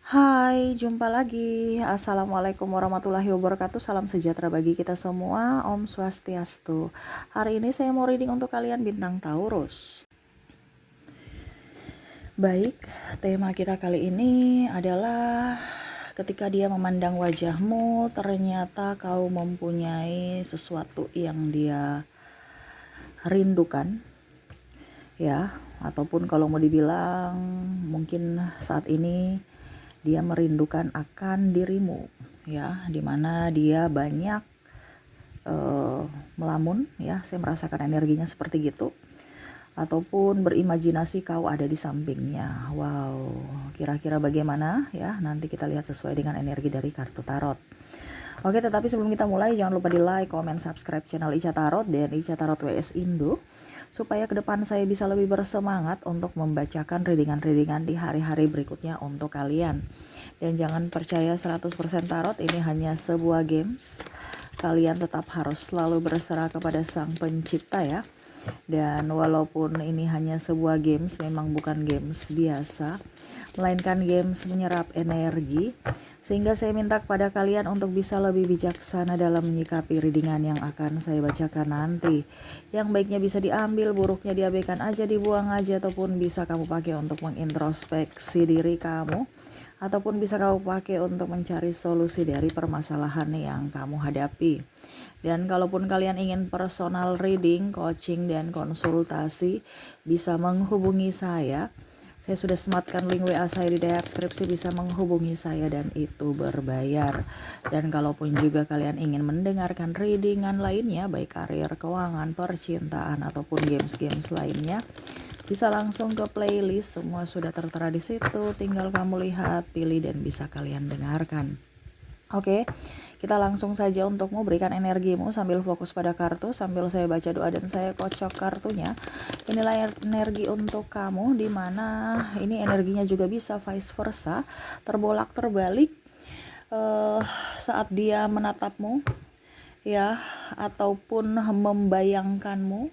Hai, jumpa lagi. Assalamualaikum warahmatullahi wabarakatuh. Salam sejahtera bagi kita semua. Om Swastiastu. Hari ini saya mau reading untuk kalian bintang Taurus. Baik, tema kita kali ini adalah ketika dia memandang wajahmu, ternyata kau mempunyai sesuatu yang dia rindukan. Ya, ataupun kalau mau dibilang mungkin saat ini dia merindukan akan dirimu, ya, dimana dia banyak melamun, ya, saya merasakan energinya seperti gitu, ataupun berimajinasi kau ada di sampingnya. Wow, kira-kira bagaimana ya? Nanti kita lihat sesuai dengan energi dari kartu tarot. Oke, tetapi sebelum kita mulai jangan lupa di like, comment, subscribe channel Ica Tarot dan Ica Tarot WS Indo supaya ke depan saya bisa lebih bersemangat untuk membacakan readingan-readingan di hari-hari berikutnya untuk kalian. Dan jangan percaya 100% tarot ini hanya sebuah games. Kalian tetap harus selalu berserah kepada Sang Pencipta ya. Dan walaupun ini hanya sebuah games, memang bukan games biasa, melainkan games menyerap energi, sehingga saya minta kepada kalian untuk bisa lebih bijaksana dalam menyikapi readingan yang akan saya bacakan nanti. Yang baiknya bisa diambil, buruknya diabaikan aja, dibuang aja, ataupun bisa kamu pakai untuk mengintrospeksi diri kamu, ataupun bisa kamu pakai untuk mencari solusi dari permasalahan yang kamu hadapi. Dan kalaupun kalian ingin personal reading, coaching, dan konsultasi, bisa menghubungi saya. Saya sudah sematkan link WA saya di deskripsi, bisa menghubungi saya dan itu berbayar. Dan kalaupun juga kalian ingin mendengarkan readingan lainnya, baik karir, keuangan, percintaan, ataupun games-games lainnya, bisa langsung ke playlist, semua sudah tertera di situ, tinggal kamu lihat, pilih, dan bisa kalian dengarkan. Oke, kita langsung saja untukmu, berikan energimu sambil fokus pada kartu, sambil saya baca doa dan saya kocok kartunya. Inilah energi untuk kamu, dimana ini energinya juga bisa vice versa, terbolak terbalik saat dia menatapmu, ya, ataupun membayangkanmu,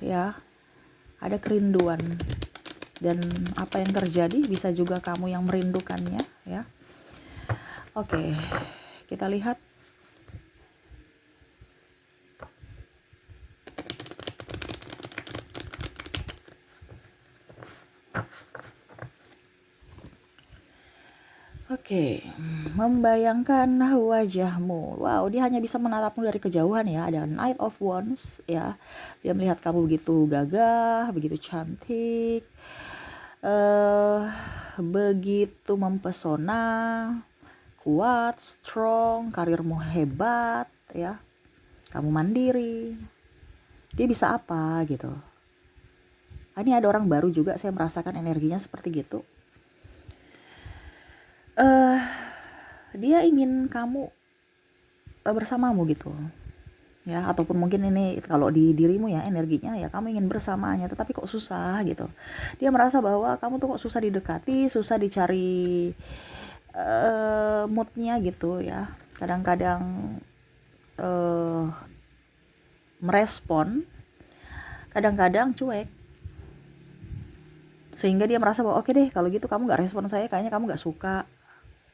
ya, ada kerinduan. Dan apa yang terjadi bisa juga kamu yang merindukannya ya. Oke, kita lihat. Oke, membayangkan wajahmu. Wow, dia hanya bisa menatapmu dari kejauhan ya. Ada Knight of Wands ya. Dia melihat kamu begitu gagah, begitu cantik, begitu mempesona, kuat, strong, karirmu hebat ya. Kamu mandiri. Dia bisa apa gitu. Ini ada orang baru juga, saya merasakan energinya seperti gitu. Dia ingin kamu bersamamu gitu ya, ataupun mungkin ini kalau di dirimu ya energinya ya kamu ingin bersamanya, tetapi kok susah gitu. Dia merasa bahwa kamu tuh kok susah didekati, susah dicari moodnya gitu ya. Kadang-kadang merespon, kadang-kadang cuek, sehingga dia merasa bahwa oke deh kalau gitu kamu gak respon saya, kayaknya kamu gak suka.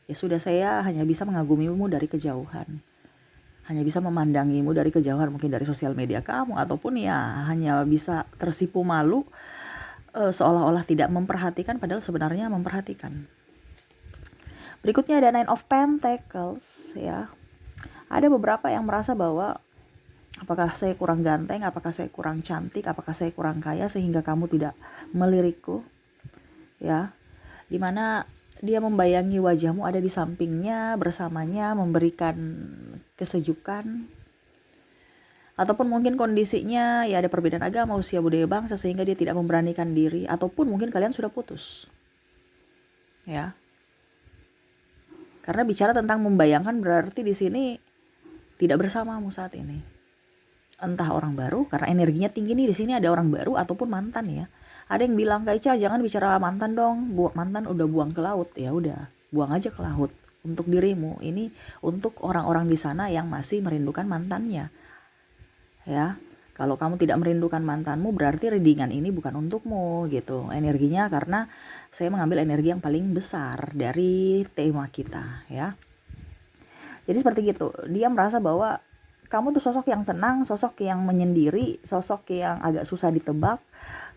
Ya sudah, saya hanya bisa mengagumimu dari kejauhan, hanya bisa memandangimu dari kejauhan, mungkin dari sosial media kamu, ataupun ya hanya bisa tersipu malu, seolah-olah tidak memperhatikan padahal sebenarnya memperhatikan. Berikutnya ada Nine of Pentacles ya. Ada beberapa yang merasa bahwa apakah saya kurang ganteng, apakah saya kurang cantik, apakah saya kurang kaya sehingga kamu tidak melirikku ya. Dimana dia membayangi wajahmu ada di sampingnya, bersamanya, memberikan kesejukan. Ataupun mungkin kondisinya ya ada perbedaan agama, usia, budaya, bangsa, sehingga dia tidak memberanikan diri. Ataupun mungkin kalian sudah putus ya. Karena bicara tentang membayangkan berarti di sini tidak bersamamu saat ini. Entah orang baru, karena energinya tinggi nih, di sini ada orang baru ataupun mantan ya. Ada yang bilang, Kak Ica jangan bicara mantan dong, mantan udah buang ke laut. Ya udah, buang aja ke laut untuk dirimu. Ini untuk orang-orang di sana yang masih merindukan mantannya ya. Kalau kamu tidak merindukan mantanmu, berarti readingan ini bukan untukmu gitu energinya, karena saya mengambil energi yang paling besar dari tema kita ya. Jadi seperti gitu, dia merasa bahwa kamu tuh sosok yang tenang, sosok yang menyendiri, sosok yang agak susah ditebak,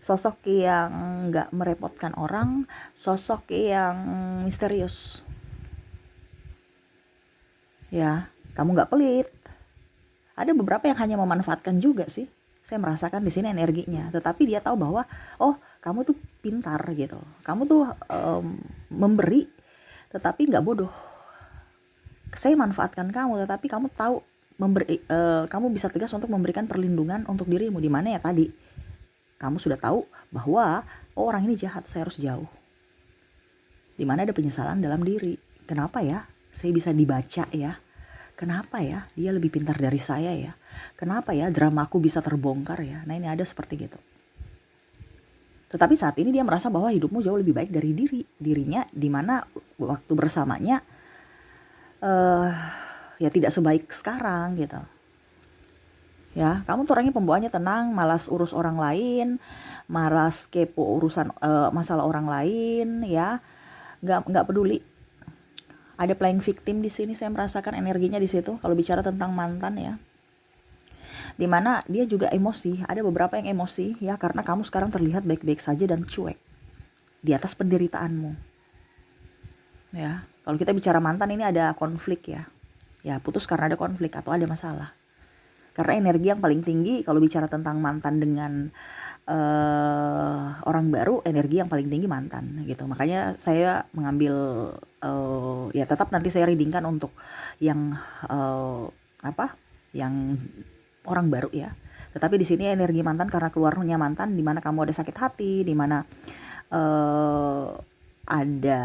sosok yang nggak merepotkan orang, sosok yang misterius. Ya, kamu nggak pelit. Ada beberapa yang hanya memanfaatkan juga sih. Saya merasakan di sini energinya, tetapi dia tahu bahwa oh kamu tuh pintar gitu, kamu tuh memberi, tetapi nggak bodoh. Saya manfaatkan kamu, tetapi kamu tahu kamu bisa tegas untuk memberikan perlindungan untuk dirimu. Di mana ya tadi kamu sudah tahu bahwa oh, orang ini jahat, saya harus jauh. Di mana ada penyesalan dalam diri. Kenapa ya saya bisa dibaca ya? Kenapa ya dia lebih pintar dari saya ya? Kenapa ya dramaku bisa terbongkar ya? Nah ini ada seperti gitu. Tetapi saat ini dia merasa bahwa hidupmu jauh lebih baik dari dirinya, dimana waktu bersamanya ya tidak sebaik sekarang gitu. Ya, kamu tuh orangnya pembawaannya tenang, malas urus orang lain, malas kepo urusan masalah orang lain, ya, nggak peduli. Ada playing victim di sini, saya merasakan energinya di situ. Kalau bicara tentang mantan ya, dimana dia juga emosi. Ada beberapa yang emosi ya, karena kamu sekarang terlihat baik-baik saja dan cuek di atas penderitaanmu. Ya, kalau kita bicara mantan ini ada konflik ya. Ya, putus karena ada konflik atau ada masalah. Karena energi yang paling tinggi kalau bicara tentang mantan dengan orang baru, energi yang paling tinggi mantan gitu. Makanya saya mengambil ya tetap nanti saya readingkan untuk yang yang orang baru ya. Tetapi di sini energi mantan karena keluarnya mantan, di mana kamu ada sakit hati, di mana ada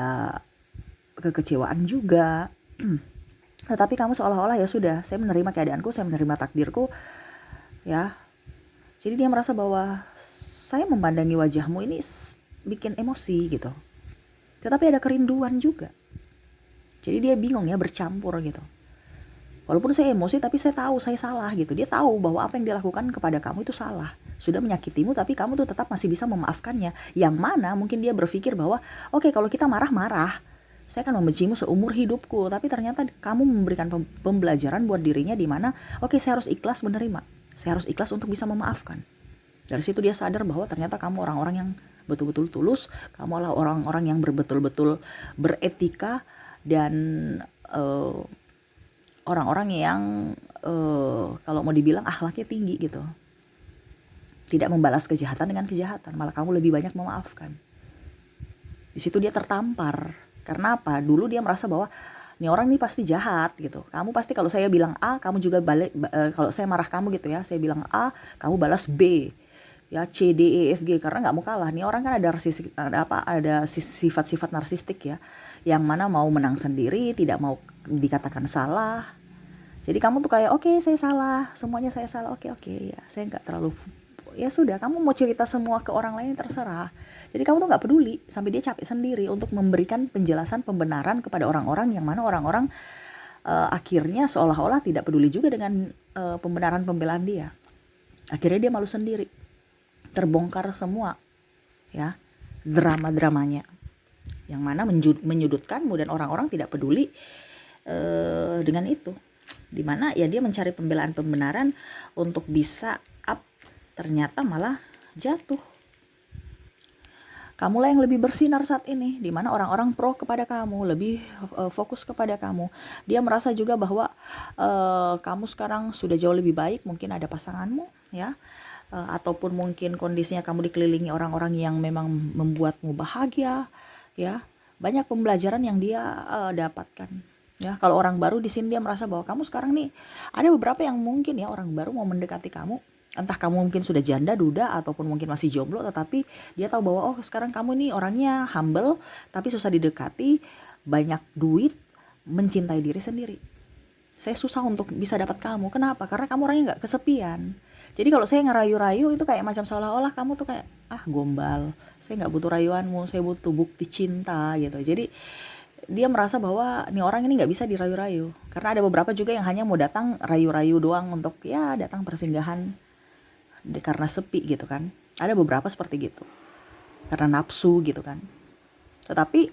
kekecewaan juga. Tetapi kamu seolah-olah ya sudah, saya menerima keadaanku, saya menerima takdirku ya. Jadi dia merasa bahwa saya memandangi wajahmu ini bikin emosi gitu. Tetapi ada kerinduan juga. Jadi dia bingung ya, bercampur gitu. Walaupun saya emosi tapi saya tahu saya salah gitu. Dia tahu bahwa apa yang dilakukan kepada kamu itu salah. Sudah menyakitimu tapi kamu tuh tetap masih bisa memaafkannya. Yang mana mungkin dia berpikir bahwa oke, kalau kita marah-marah, saya akan membencimu seumur hidupku. Tapi ternyata kamu memberikan pembelajaran buat dirinya di mana oke, saya harus ikhlas menerima. Saya harus ikhlas untuk bisa memaafkan. Dari situ dia sadar bahwa ternyata kamu orang-orang yang betul-betul tulus, kamu adalah orang-orang yang betul-betul beretika dan orang-orang yang kalau mau dibilang akhlaknya tinggi gitu. Tidak membalas kejahatan dengan kejahatan, malah kamu lebih banyak memaafkan. Di situ dia tertampar. Karena apa? Dulu dia merasa bahwa ini orang nih pasti jahat gitu. Kamu pasti kalau saya bilang A, kamu juga balik. Kalau saya marah kamu gitu ya, saya bilang A, kamu balas B. Ya C D E F G, karena nggak mau kalah. Nih orang kan ada sifat-sifat narsistik ya, yang mana mau menang sendiri, tidak mau dikatakan salah. Jadi kamu tuh kayak oke, saya salah, semuanya saya salah, oke ya, saya nggak terlalu, ya sudah, kamu mau cerita semua ke orang lain terserah. Jadi kamu tuh nggak peduli sampai dia capek sendiri untuk memberikan penjelasan pembenaran kepada orang-orang, yang mana orang-orang akhirnya seolah-olah tidak peduli juga dengan pembenaran pembelaan dia. Akhirnya dia malu sendiri. Terbongkar semua ya drama-dramanya, yang mana menyudutkanmu dan orang-orang tidak peduli dengan itu. Dimana ya dia mencari pembelaan pembenaran untuk bisa up, ternyata malah jatuh. Kamulah yang lebih bersinar saat ini, dimana orang-orang pro kepada kamu, lebih fokus kepada kamu. Dia merasa juga bahwa kamu sekarang sudah jauh lebih baik, mungkin ada pasanganmu ya, ataupun mungkin kondisinya kamu dikelilingi orang-orang yang memang membuatmu bahagia ya. Banyak pembelajaran yang dia dapatkan ya. Kalau orang baru di sini dia merasa bahwa kamu sekarang nih, ada beberapa yang mungkin ya orang baru mau mendekati kamu, entah kamu mungkin sudah janda duda ataupun mungkin masih jomblo, tetapi dia tahu bahwa oh sekarang kamu nih orangnya humble tapi susah didekati, banyak duit, mencintai diri sendiri. Saya susah untuk bisa dapat kamu. Kenapa? Karena kamu orangnya nggak kesepian. Jadi kalau saya ngerayu-rayu itu kayak macam seolah-olah kamu tuh kayak gombal. Saya nggak butuh rayuanmu, saya butuh bukti cinta gitu. Jadi dia merasa bahwa nih orang ini nggak bisa dirayu-rayu. Karena ada beberapa juga yang hanya mau datang rayu-rayu doang untuk ya datang persinggahan karena sepi gitu kan. Ada beberapa seperti gitu, karena nafsu gitu kan. Tetapi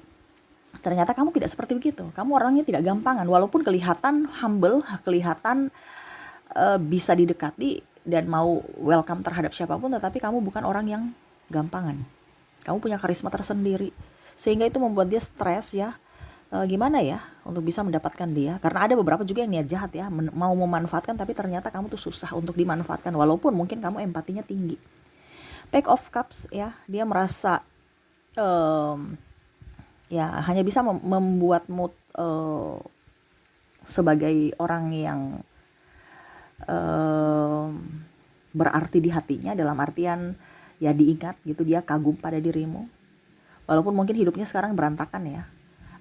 ternyata kamu tidak seperti begitu. Kamu orangnya tidak gampangan, walaupun kelihatan humble, kelihatan bisa didekati dan mau welcome terhadap siapapun, tetapi kamu bukan orang yang gampangan. Kamu punya karisma tersendiri, sehingga itu membuat dia stres ya. Gimana ya untuk bisa mendapatkan dia, karena ada beberapa juga yang niat jahat ya, mau memanfaatkan, tapi ternyata kamu tuh susah untuk dimanfaatkan walaupun mungkin kamu empatinya tinggi. Page of Cups ya, dia merasa ya hanya bisa membuatmu sebagai orang yang berarti di hatinya, dalam artian ya diingat gitu, dia kagum pada dirimu walaupun mungkin hidupnya sekarang berantakan ya.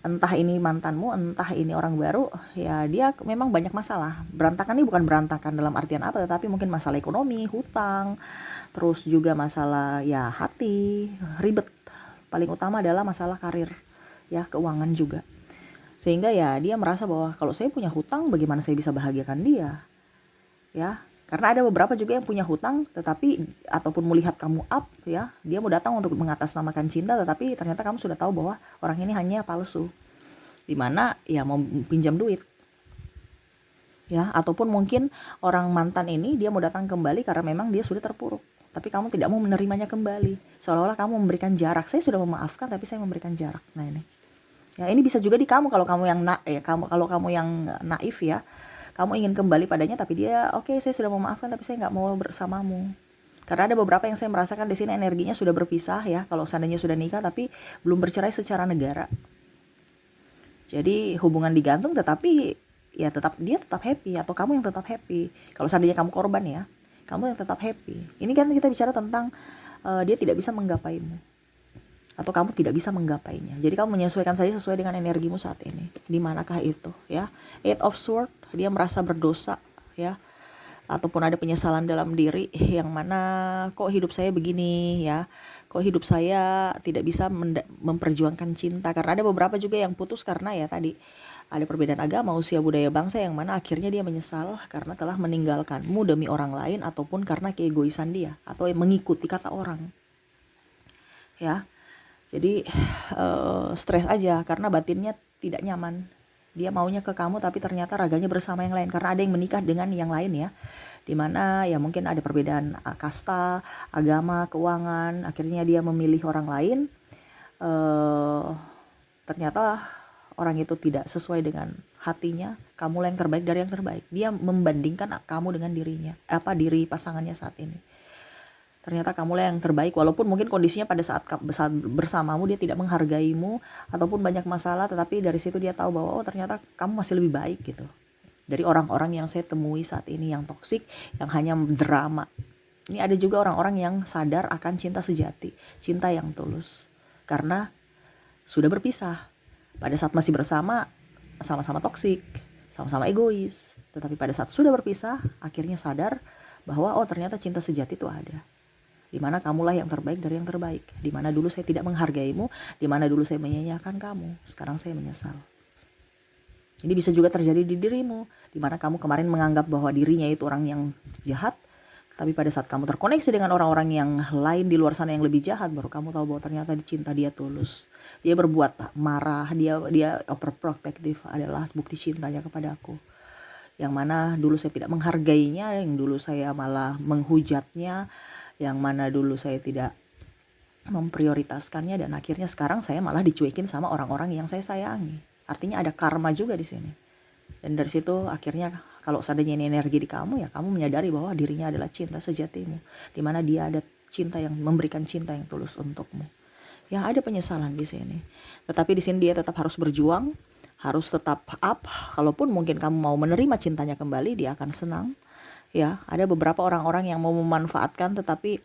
Entah ini mantanmu, entah ini orang baru, ya dia memang banyak masalah. Berantakan ini bukan berantakan dalam artian apa, tetapi mungkin masalah ekonomi, hutang, terus juga masalah ya hati, ribet. Paling utama adalah masalah karir, ya keuangan juga. Sehingga ya dia merasa bahwa kalau saya punya hutang, bagaimana saya bisa bahagiakan dia? Ya, karena ada beberapa juga yang punya hutang, tetapi ataupun melihat kamu up ya, dia mau datang untuk mengatasnamakan cinta, tetapi ternyata kamu sudah tahu bahwa orang ini hanya palsu, dimana ya mau pinjam duit ya. Ataupun mungkin orang mantan ini dia mau datang kembali karena memang dia sudah terpuruk, tapi kamu tidak mau menerimanya kembali, seolah-olah kamu memberikan jarak. Saya sudah memaafkan tapi saya memberikan jarak. Nah ini ya, ini bisa juga di kamu, kalau kamu yang kalau kamu yang naif ya, kamu ingin kembali padanya tapi dia oke, saya sudah memaafkan tapi saya nggak mau bersamamu. Karena ada beberapa yang saya merasakan di sini energinya sudah berpisah ya, kalau seandainya sudah nikah tapi belum bercerai secara negara. Jadi hubungan digantung, tetapi ya dia tetap happy, atau kamu yang tetap happy. Kalau seandainya kamu korban ya, kamu yang tetap happy. Ini kan kita bicara tentang dia tidak bisa menggapaimu, atau kamu tidak bisa menggapainya. Jadi kamu menyesuaikan saja sesuai dengan energimu saat ini. Di manakah itu ya? Eight of Swords, dia merasa berdosa ya, ataupun ada penyesalan dalam diri, yang mana kok hidup saya begini ya, kok hidup saya tidak bisa memperjuangkan cinta. Karena ada beberapa juga yang putus karena ya tadi ada perbedaan agama, usia, budaya, bangsa, yang mana akhirnya dia menyesal karena telah meninggalkanmu demi orang lain, ataupun karena keegoisan dia atau mengikuti kata orang ya. Jadi stres aja karena batinnya tidak nyaman. Dia maunya ke kamu tapi ternyata raganya bersama yang lain, karena ada yang menikah dengan yang lain ya, dimana ya mungkin ada perbedaan kasta, agama, keuangan. Akhirnya dia memilih orang lain, ternyata orang itu tidak sesuai dengan hatinya. Kamulah yang terbaik dari yang terbaik. Dia membandingkan kamu dengan diri pasangannya saat ini. Ternyata kamulah yang terbaik, walaupun mungkin kondisinya pada saat bersamamu dia tidak menghargaimu ataupun banyak masalah, tetapi dari situ dia tahu bahwa oh ternyata kamu masih lebih baik gitu dari orang-orang yang saya temui saat ini yang toksik, yang hanya drama. Ini ada juga orang-orang yang sadar akan cinta sejati, cinta yang tulus, karena sudah berpisah. Pada saat masih bersama, sama-sama toksik, sama-sama egois, tetapi pada saat sudah berpisah akhirnya sadar bahwa oh ternyata cinta sejati itu ada, dimana kamulah yang terbaik dari yang terbaik, dimana dulu saya tidak menghargaimu, dimana dulu saya menyanyiakan kamu, sekarang saya menyesal. Ini bisa juga terjadi di dirimu, dimana kamu kemarin menganggap bahwa dirinya itu orang yang jahat, tapi pada saat kamu terkoneksi dengan orang-orang yang lain di luar sana yang lebih jahat, baru kamu tahu bahwa ternyata cinta dia tulus. Dia berbuat marah, dia overprotective adalah bukti cintanya kepada aku, yang mana dulu saya tidak menghargainya, yang dulu saya malah menghujatnya, yang mana dulu saya tidak memprioritaskannya, dan akhirnya sekarang saya malah dicuekin sama orang-orang yang saya sayangi. Artinya ada karma juga di sini. Dan dari situ akhirnya kalau seandainya ini energi di kamu, ya kamu menyadari bahwa dirinya adalah cinta sejatimu, di mana dia ada cinta yang memberikan cinta yang tulus untukmu. Ya ada penyesalan di sini. Tetapi di sini dia tetap harus berjuang, harus tetap up. Kalaupun mungkin kamu mau menerima cintanya kembali, dia akan senang. Ya, ada beberapa orang-orang yang mau memanfaatkan tetapi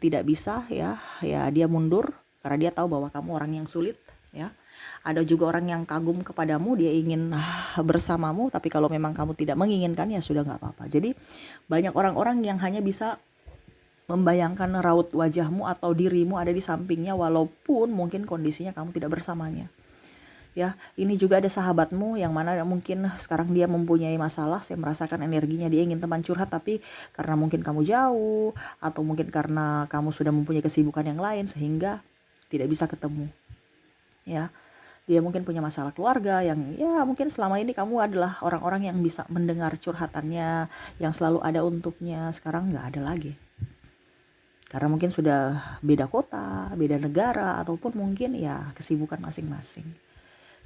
tidak bisa ya. Ya, dia mundur karena dia tahu bahwa kamu orang yang sulit ya. Ada juga orang yang kagum kepadamu, dia ingin bersamamu, tapi kalau memang kamu tidak menginginkan ya sudah nggak apa-apa. Jadi banyak orang-orang yang hanya bisa membayangkan raut wajahmu atau dirimu ada di sampingnya, walaupun mungkin kondisinya kamu tidak bersamanya. ya. Ini juga ada sahabatmu yang mana mungkin sekarang dia mempunyai masalah. Saya merasakan energinya dia ingin teman curhat, tapi karena mungkin kamu jauh atau mungkin karena kamu sudah mempunyai kesibukan yang lain sehingga tidak bisa ketemu, ya. Dia mungkin punya masalah keluarga yang ya mungkin selama ini kamu adalah orang-orang yang bisa mendengar curhatannya, yang selalu ada untuknya. Sekarang nggak ada lagi. Karena mungkin sudah beda kota, beda negara, ataupun mungkin ya kesibukan masing-masing.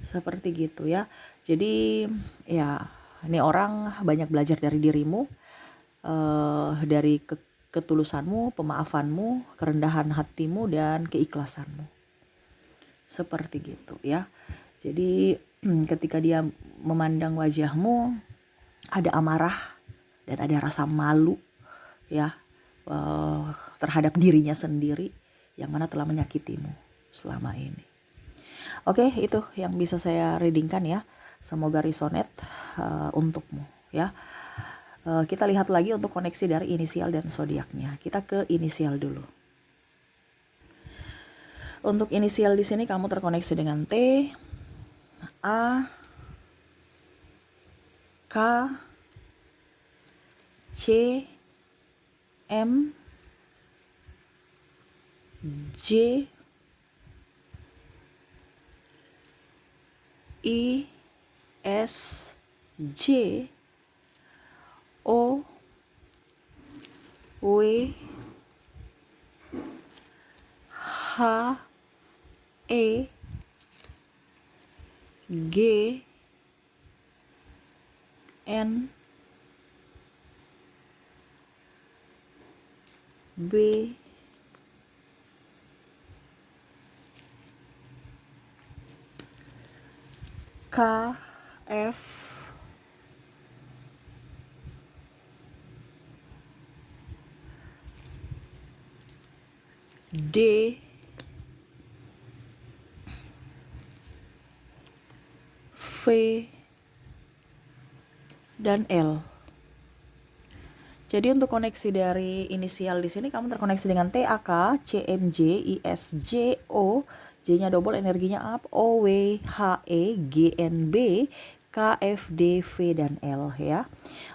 Seperti gitu ya. Jadi ya ini orang banyak belajar dari dirimu, dari ketulusanmu, pemaafanmu, kerendahan hatimu, dan keikhlasanmu. Seperti gitu ya. Jadi ketika dia memandang wajahmu ada amarah dan ada rasa malu ya, terhadap dirinya sendiri yang mana telah menyakitimu selama ini. Oke, itu yang bisa saya readingkan ya. Semoga resonate untukmu ya. Kita lihat lagi untuk koneksi dari inisial dan zodiaknya. Kita ke inisial dulu. Untuk inisial di sini kamu terkoneksi dengan T, A, K, C, M, J, I, S, J, O, W, H, E, G, N, B, K, F, D, V, dan L. Jadi untuk koneksi dari inisial di sini kamu terkoneksi dengan T, A, K, C, M, J, I, S, J, O, J-nya double energinya up, O, W, H, E, G, N, B, K, F, D, V, dan L ya.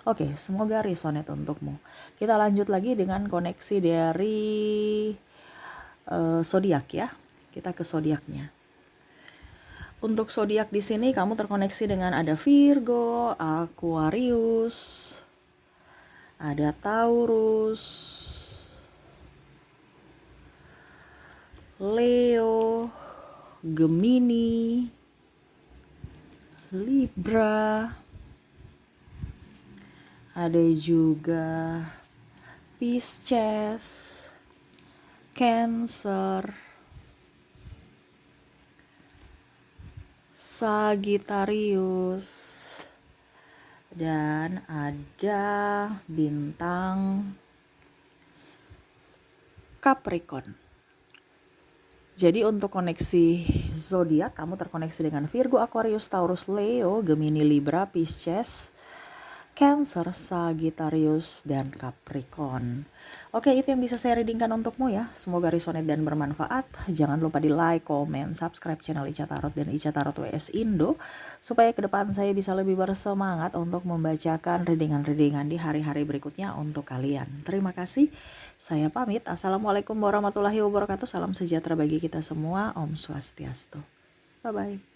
Oke, semoga resonate untukmu. Kita lanjut lagi dengan koneksi dari zodiak ya. Kita ke zodiaknya. Untuk zodiak di sini kamu terkoneksi dengan ada Virgo, Aquarius, ada Taurus, Leo, Gemini, Libra, ada juga Pisces, Cancer, Sagittarius, dan ada bintang Capricorn. Jadi untuk koneksi zodiak kamu terkoneksi dengan Virgo, Aquarius, Taurus, Leo, Gemini, Libra, Pisces, Cancer, Sagittarius, dan Capricorn. Oke, itu yang bisa saya readingkan untukmu ya. Semoga resonate dan bermanfaat. Jangan lupa di like, comment, subscribe channel Ica Tarot dan Ica Tarot WS Indo, supaya ke depan saya bisa lebih bersemangat untuk membacakan readingan-readingan di hari-hari berikutnya untuk kalian. Terima kasih. Saya pamit. Assalamualaikum warahmatullahi wabarakatuh. Salam sejahtera bagi kita semua. Om Swastiastu. Bye-bye.